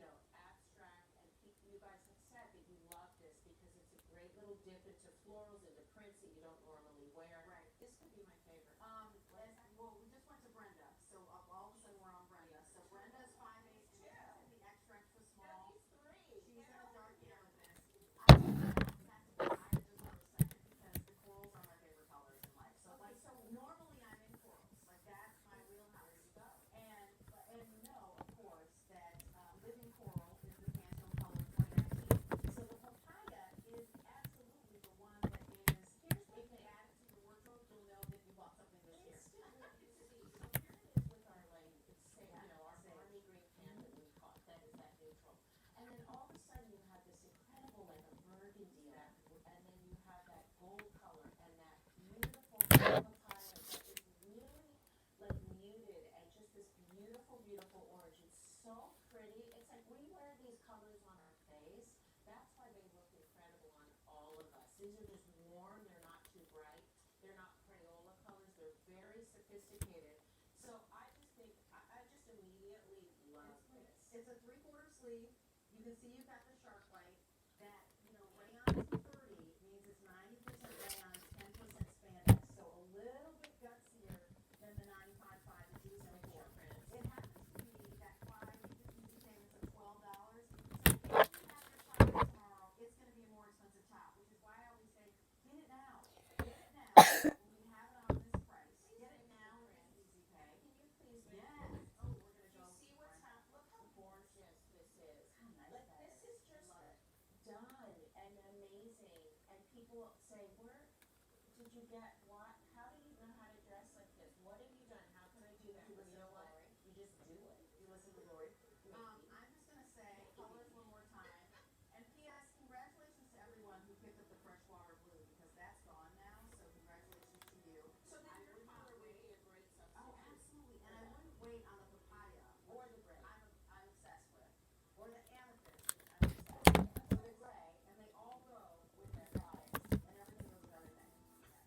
abstract, and you guys have said that you love this because it's a great little dip into florals, into prints that you don't normally wear. Right. This could be my favorite. Well, we just went to Brenda, so all of a sudden we're on Brenda. So Brenda is 5'8", and she's in the extra extra small. She's in a dark amethyst. I just have to buy it just for a second because the corals are my favorite colors in life. So so normally I'm in corals, like that's my wheelhouse. And you know, of course, that Living Coral is the Pantone Color 2019. So the papaya is absolutely the one that is. Here's if you add it to your wardrobe, you'll know that you bought something this year. Instantly, you see. So here it is with our like, it's say, our Same. army green pan that we caught. That is that neutral. And then all of a sudden you have this incredible like a burgundy, and then you have that gold color and that beautiful papaya that is really like muted and just this beautiful, beautiful orange. It's so pretty. It's like we wear these colors on our face. That's why they look incredible on all of us. These are just warm. They're not too bright. They're not Crayola colors. They're very sophisticated. So I just think I just immediately love this. It's a 3/4 sleeve. You can see you've got the shark bite. That, rayon 230 means it's 90% rayon, 10% spandex. So a little bit gutsier than the 95.5 that you said before. It happens to be that 550 payments of $12. So if you have your party tomorrow, it's going to be a more expensive top, which is why I always say, get it now. Get it now. When we have it on this price. Get it now and it's easy pay. Can you please make Yes. this? Oh, we're going to Do go. you see what's happening? Look how gorgeous this is. How nice Like that this is. is just Love it. done and amazing. And people say, where did you get what? How do you know how to dress like this? What have you done? How can I do that? You You listen know to what? Lori. You just do it. You listen to Lori. I'm just going to say colors one more time. And P.S. Congratulations to everyone who picked up the freshwater blue because that's gone now. So congratulations to you. So then I your would not color would wait. be a great substitute. Oh, absolutely. And I wouldn't wait on the papaya Or the gray. I'm obsessed with, or the amethyst, which I'm obsessed with, or the gray, and they all go with that bottom, and everything goes with everything.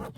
Hello?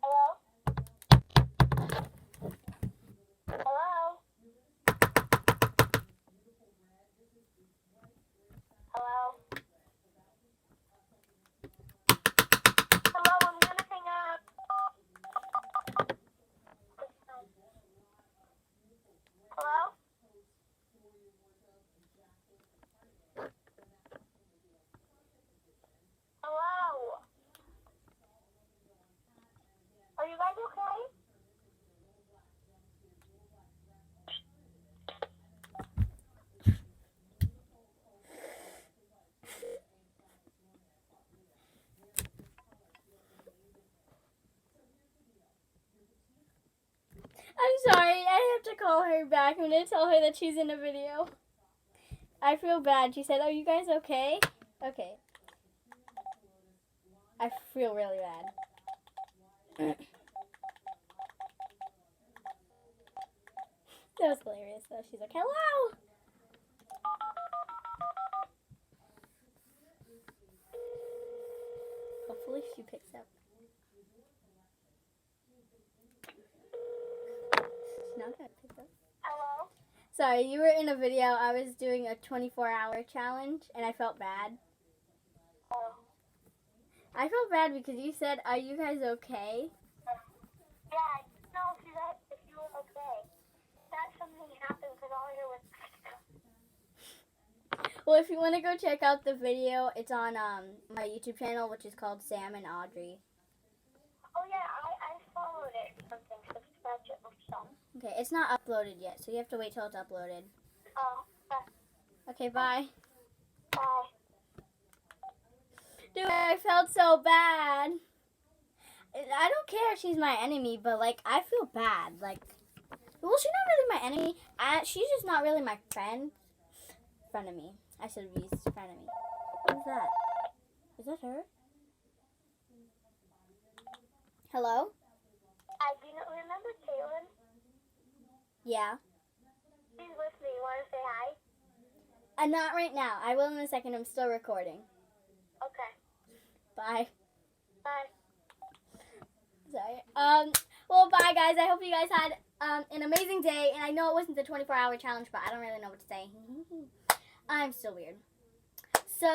Hello? Hello? Hello? Hello, I'm gonna hang up. Hello? Hello? Are you guys okay? I'm sorry, I have to call her back. I'm gonna tell her that she's in a video. I feel bad. She said, "Are you guys okay?" Okay. I feel really bad. That was hilarious though. She's like, "Hello." Hopefully she picks up. She's not gonna pick up. Hello? Sorry, you were in a video. I was doing a 24-hour challenge and I felt bad. Oh. I felt bad because you said, "Are you guys okay?" Yeah, I didn't know if you were okay. That something happened because all I heard was... Well, if you want to go check out the video, it's on my YouTube channel, which is called Sam and Audrey. Oh yeah, I followed it or something, subscribed to it or something. Okay, it's not uploaded yet, so you have to wait till it's uploaded. Oh, Okay, bye. bye. Dude, I felt so bad. I don't care if she's my enemy, but, like, I feel bad. Like, well, she's not really my enemy. She's just not really my friend. Frenemy. I should have used frenemy. Who's that? Is that her? Hello? Do you remember Kaylin? Yeah. She's with me. You want to say hi? Not right now. I will in a second. I'm still recording. Okay. Bye. Bye. Sorry. Well, bye, guys. I hope you guys had an amazing day. And I know it wasn't the 24-hour challenge, but I don't really know what to say. I'm still weird. So, I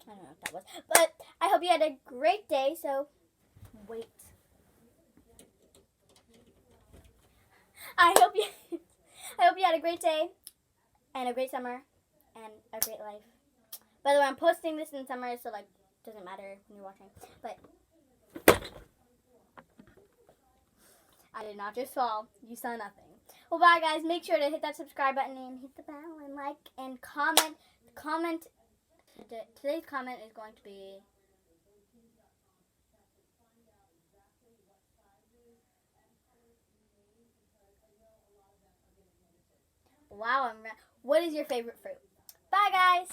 don't know what that was. But I hope you had a great day. So, wait. I hope you had a great day and a great summer and a great life. By the way, I'm posting this in summer, so, like, doesn't matter when you're watching. But I did not just fall. You saw nothing. Well, bye, guys. Make sure to hit that subscribe button and hit the bell and like and comment. Today's comment is going to be Wow, what is your favorite fruit? Bye, guys.